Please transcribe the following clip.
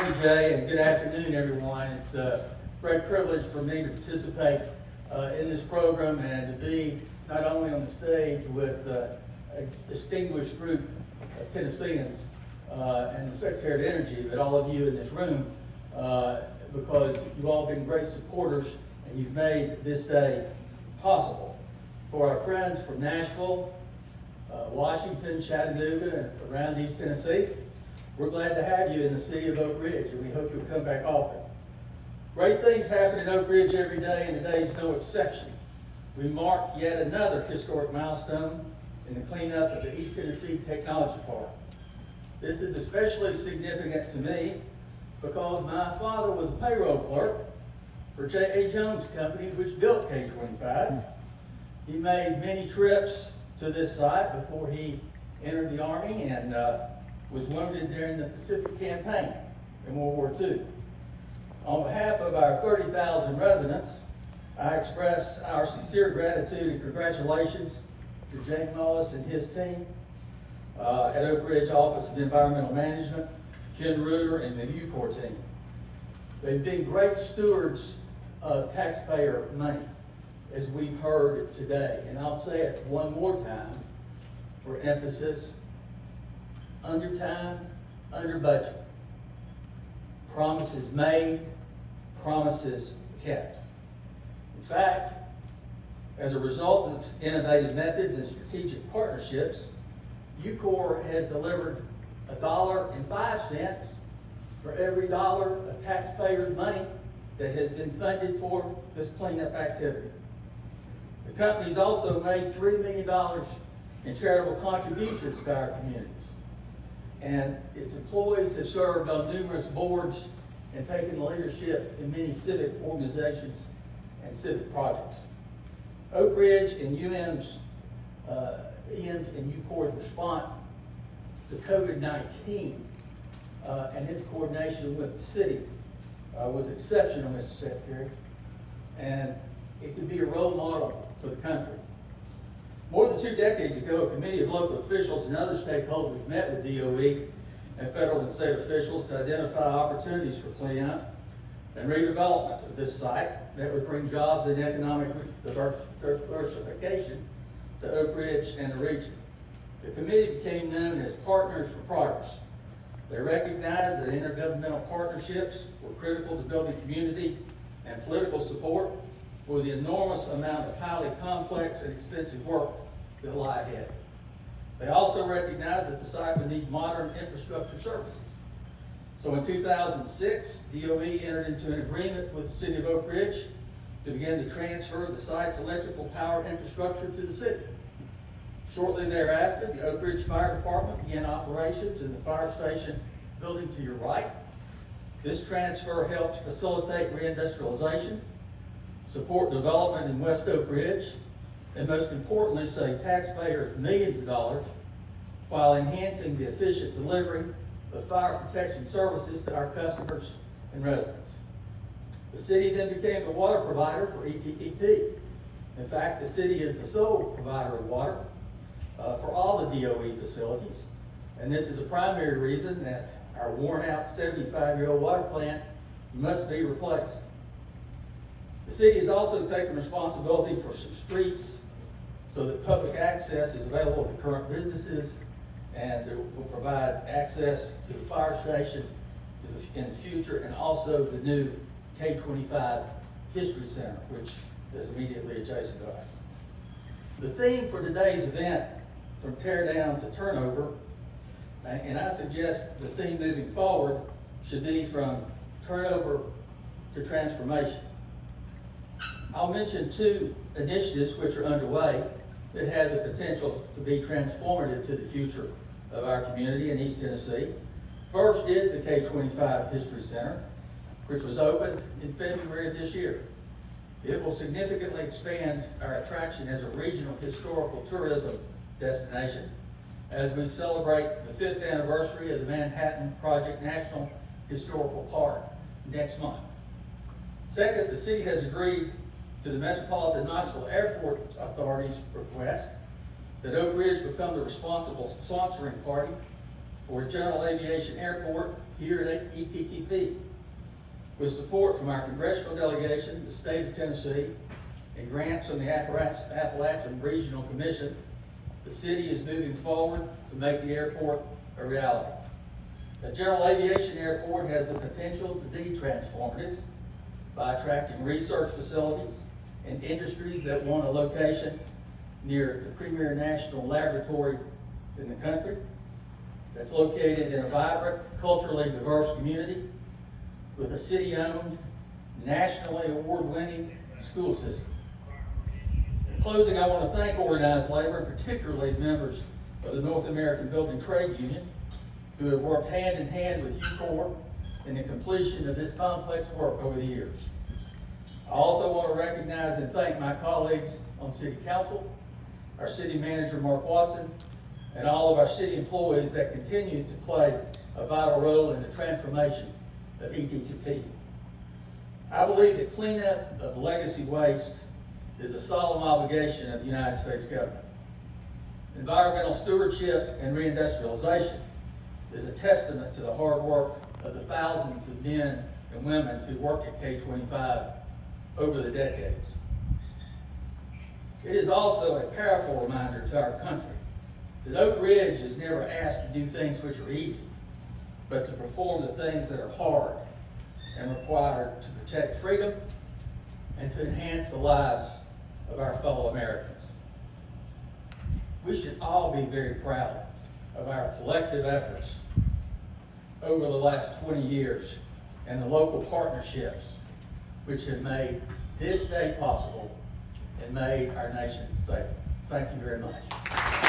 Thank you, Jay, and good afternoon, everyone. It's a great privilege for me to participate in this program and to be not only on the stage with a distinguished group of Tennesseans and the Secretary of Energy, but all of you in this room, because you've all been great supporters and you've made this day possible. For our friends from Nashville, Washington, Chattanooga, and around East Tennessee, we're glad to have you in the city of Oak Ridge, and we hope you'll come back often. Great things happen in Oak Ridge every day, and today's no exception. We mark yet another historic milestone in the cleanup of the East Tennessee Technology Park. This is especially significant to me because my father was a payroll clerk for J.A. Jones Company, which built K25. He made many trips to this site before he entered the Army and was wounded during the Pacific Campaign in World War II. On behalf of our 30,000 residents, I express our sincere gratitude and congratulations to Jake Mullis and his team at Oak Ridge Office of Environmental Management, Ken Reuter, and the UCOR team. They've been great stewards of taxpayer money, as we've heard today. And I'll say it one more time for emphasis: under time, under budget. Promises made, promises kept. In fact, as a result of innovative methods and strategic partnerships, UCOR has delivered $1.05 for every dollar of taxpayers' money that has been funded for this cleanup activity. The company's also made $3 million in charitable contributions to our communities. And its employees have served on numerous boards and taken leadership in many civic organizations and civic projects. Oak Ridge and EM's and UCOR's response to COVID-19 and its coordination with the city was exceptional, Mr. Secretary, and it could be a role model for the country. More than 2 decades ago, a committee of local officials and other stakeholders met with DOE and federal and state officials to identify opportunities for cleanup and redevelopment of this site that would bring jobs and economic diversification to Oak Ridge and the region. The committee became known as Partners for Progress. They recognized that intergovernmental partnerships were critical to building community and political support for the enormous amount of highly complex and expensive work that lie ahead. They also recognized that the site would need modern infrastructure services. So in 2006, DOE entered into an agreement with the city of Oak Ridge to begin to transfer the site's electrical power infrastructure to the city. Shortly thereafter, the Oak Ridge Fire Department began operations in the fire station building to your right. This transfer helped facilitate reindustrialization, support development in West Oak Ridge, and most importantly, save taxpayers millions of dollars while enhancing the efficient delivery of fire protection services to our customers and residents. The city then became the water provider for ETTP. In fact, the city is the sole provider of water for all the DOE facilities, and this is a primary reason that our worn-out 75-year-old water plant must be replaced. The city has also taken responsibility for some streets so that public access is available to current businesses, and it will provide access to the fire station in the future, and also the new K25 History Center, which is immediately adjacent to us. The theme for today's event, from tear down to turnover, and I suggest the theme moving forward should be from turnover to transformation. I'll mention 2 initiatives which are underway that have the potential to be transformative to the future of our community in East Tennessee. First is the K25 History Center, which was opened in February of this year. It will significantly expand our attraction as a regional historical tourism destination as we celebrate the 5th anniversary of the Manhattan Project National Historical Park next month. Second, the city has agreed to the Metropolitan Knoxville Airport Authority's request that Oak Ridge become the responsible sponsoring party for a general aviation airport here at ETTP. With support from our congressional delegation, the state of Tennessee, and grants from the Appalachian Regional Commission, the city is moving forward to make the airport a reality. A general aviation airport has the potential to be transformative by attracting research facilities and industries that want a location near the premier national laboratory in the country, that's located in a vibrant, culturally diverse community with a city-owned, nationally award-winning school system. In closing, I want to thank organized labor, and particularly members of the North American Building Trade Union, who have worked hand in hand with UCOR in the completion of this complex work over the years. I also want to recognize and thank my colleagues on City Council, our City Manager Mark Watson, and all of our city employees that continue to play a vital role in the transformation of ETTP. I believe that cleanup of legacy waste is a solemn obligation of the United States government. Environmental stewardship and reindustrialization is a testament to the hard work of the thousands of men and women who worked at K25 over the decades. It is also a powerful reminder to our country that Oak Ridge is never asked to do things which are easy, but to perform the things that are hard and required to protect freedom and to enhance the lives of our fellow Americans. We should all be very proud of our collective efforts over the last 20 years and the local partnerships which have made this day possible and made our nation safer. Thank you very much.